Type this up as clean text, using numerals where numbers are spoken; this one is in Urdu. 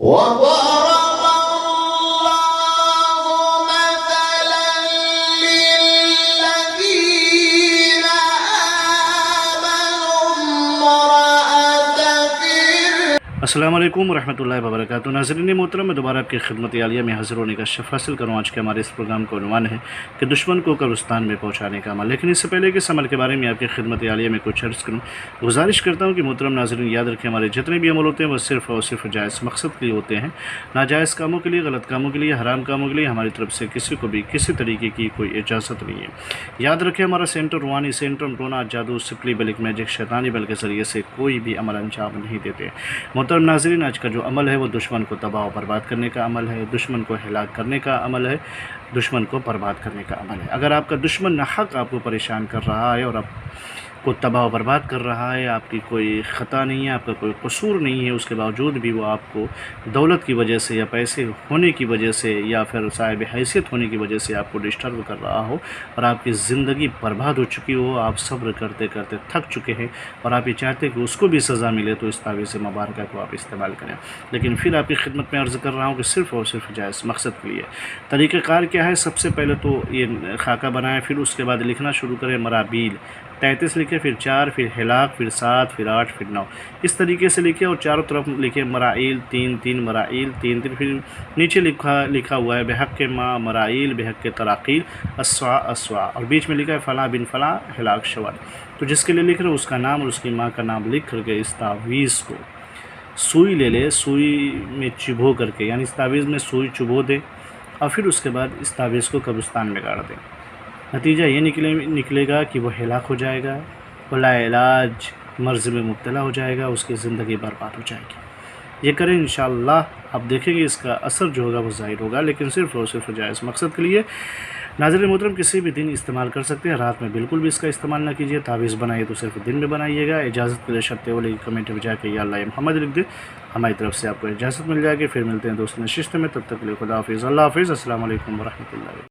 وضرب الله مثلا للذين آمنوا امرأة السلام علیکم ورحمۃ اللہ وبرکاتہ۔ ناظرین محترم، میں دوبارہ آپ کی خدمت عالیہ میں حاضر ہونے کا شرف حاصل کروں۔ آج کے ہمارے اس پروگرام کا عنوان ہے کہ دشمن کو قبرستان میں پہنچانے کا عمل۔ لیکن اس سے پہلے کہ اس عمل کے بارے میں آپ کی خدمت عالیہ میں کچھ عرض کروں، گزارش کرتا ہوں کہ محترم ناظرین یاد رکھیں، ہمارے جتنے بھی عمل ہوتے ہیں وہ صرف اور صرف جائز مقصد کے لیے ہوتے ہیں۔ ناجائز کاموں کے لیے، غلط کاموں کے لیے، حرام کاموں کے لیے ہماری طرف سے کسی کو بھی کسی طریقے کی کوئی اجازت نہیں ہے۔ یاد رکھیں، ہمارا سینٹر روحانی سینٹر ٹونا جادو سپلی بلک میجک شیطانی بل کے ذریعے سے کوئی بھی عمل انجام نہیں دیتے۔ محترم ناظرین، آج کا جو عمل ہے وہ دشمن کو تباہ و برباد کرنے کا عمل ہے، دشمن کو ہلاک کرنے کا عمل ہے، دشمن کو برباد کرنے کا عمل ہے۔ اگر آپ کا دشمن ناحق آپ کو پریشان کر رہا ہے اور آپ کو تباہ و برباد کر رہا ہے، آپ کی کوئی خطا نہیں ہے، آپ کا کوئی قصور نہیں ہے، اس کے باوجود بھی وہ آپ کو دولت کی وجہ سے یا پیسے ہونے کی وجہ سے یا پھر صاحب حیثیت ہونے کی وجہ سے آپ کو ڈسٹرب کر رہا ہو اور آپ کی زندگی برباد ہو چکی ہو، آپ صبر کرتے کرتے تھک چکے ہیں اور آپ یہ چاہتے ہیں کہ اس کو بھی سزا ملے، تو اس تعویذ مبارکہ کو آپ استعمال کریں۔ لیکن پھر آپ کی خدمت میں عرض کر رہا ہوں کہ صرف اور صرف جائز مقصد کے لیے۔ طریقہ کار کیا ہے؟ سب سے پہلے تو یہ خاکہ بنائیں، پھر اس کے بعد لکھنا شروع کریں، مرابیل 33 لکھیں، پھر 4، پھر ہلاک، پھر 7، پھر 8، پھر 9، اس طریقے سے لکھیں اور چاروں طرف لکھیں مرائیل 3 مرائیل 3، پھر نیچے لکھا ہوا ہے بحق ماں مرائیل بحق تراقیل اسوا اور بیچ میں لکھا ہے فلاں بن فلاں ہلاک شوال۔ تو جس کے لیے لکھ رہے ہو اس کا نام اور اس کی ماں کا نام لکھ کر کے اس تعویذ کو سوئی لے لے، سوئی میں چبھو کر کے، یعنی اس تعویذ میں سوئی چبھو دے اور پھر اس کے بعد اس تعویذ کو قبرستان میں گاڑ دیں۔ نتیجہ یہ نکلے گا کہ وہ ہلاک ہو جائے گا، وہ لا علاج مرض میں مبتلا ہو جائے گا، اس کی زندگی برباد ہو جائے گی۔ یہ کریں انشاءاللہ، آپ دیکھیں گے اس کا اثر جو ہوگا وہ ظاہر ہوگا، لیکن صرف اور صرف جائز مقصد کے لیے۔ ناظرین محترم، کسی بھی دن استعمال کر سکتے ہیں، رات میں بالکل بھی اس کا استعمال نہ کیجیے۔ تعویذ بنائیے تو صرف دن میں بنائیے گا۔ اجازت کے لیے شرط والے کمنٹ میں جا کے یا اللہ محمد لکھ دیں، ہماری طرف سے آپ کو اجازت مل جائے گی۔ پھر ملتے ہیں دوستوں نشست میں، تب تک کے لیے خدا حافظ، اللہ حافظ، السلام علیکم ورحمۃ اللہ۔